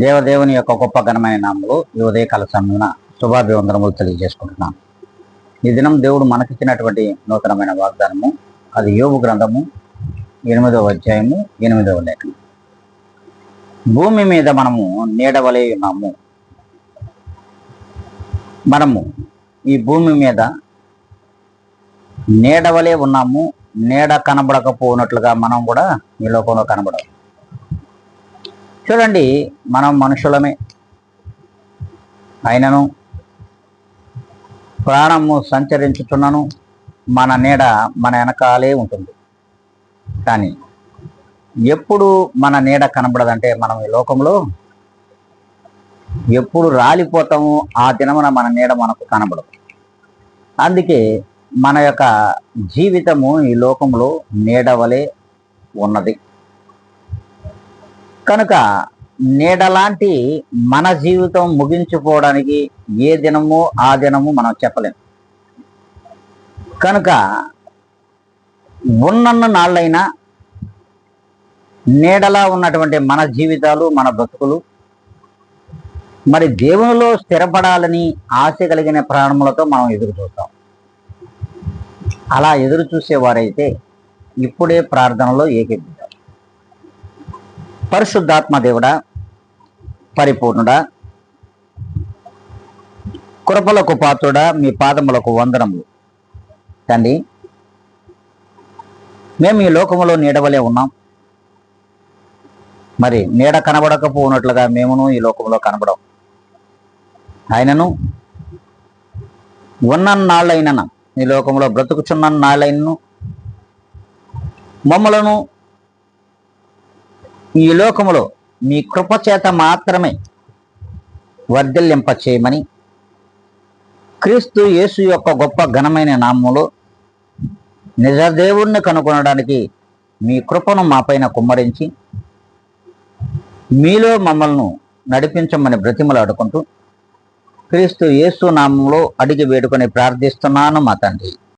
దేవదేవుని యొక్క గొప్ప ఘనమైన నామములో ఈ ఉదయకాల సమయమున శుభాభివందనములు తెలియజేసుకుంటున్నాను. ఈ దినం దేవుడు మనకిచ్చినటువంటి నూతనమైన వాగ్దానము, అది యోబు గ్రంథము 8వ అధ్యాయము 8వ లేఖనం. భూమి మీద మనము నీడవలే ఉన్నాము. మనము ఈ భూమి మీద నీడవలే ఉన్నాము. నీడ కనబడకపోనట్లుగా మనం కూడా ఈ లోకంలో కనబడము. చూడండి, మనం మనుషులమే అయినను ప్రాణము సంచరించుచున్నను మన నీడ మన వెనకాలే ఉంటుంది. కానీ ఎప్పుడు మన నీడ కనబడదంటే మనం ఈ లోకంలో ఎప్పుడు రాలిపోతాము, ఆ దినమున మన నీడ మనకు కనబడదు. అందుకే మన యొక్క జీవితము ఈ లోకంలో నీడ వలె ఉన్నది. కనుక నీడలాంటి మన జీవితం ముగించుకోవడానికి ఏ దినమో ఆ దినము మనం చెప్పలేం. కనుక ఉన్నన్న నాళ్ళైనా నీడలా ఉన్నటువంటి మన జీవితాలు, మన బ్రతుకులు మరి దేవునిలో స్థిరపడాలని ఆశ కలిగిన ప్రాణములతో మనం ఎదురు చూస్తాం. అలా ఎదురు చూసేవారైతే ఇప్పుడే ప్రార్థనలో ఏకీభవించాలి. పరిశుద్ధాత్మ దేవుడా, పరిపూర్ణుడా, కృపలకు పాత్రుడా, మీ పాదములకు వందనములు. తండ్రి, మేము ఈ లోకములో నీడవలే ఉన్నాం. మరి నీడ కనబడకపోనట్లుగా మేమును ఈ లోకంలో కనబడం. ఆయనను ఉన్నన్నాళ్ళైన ఈ లోకంలో బ్రతుకుచున్న నాళ్ళైనను మమ్మలను ఈ లోకములో మీ కృపచేత మాత్రమే వర్ధిల్లింప చేయమని క్రీస్తు యేసు యొక్క గొప్ప ఘనమైన నామములో నిజదేవుణ్ణి కనుగొనడానికి మీ కృపను మాపైన కుమ్మరించి మీలో మమ్మల్ని నడిపించమని బ్రతిమలాడుకుంటూ క్రీస్తు యేసు నామంలో అడిగి వేడుకొని ప్రార్థిస్తున్నాను మా తండ్రి.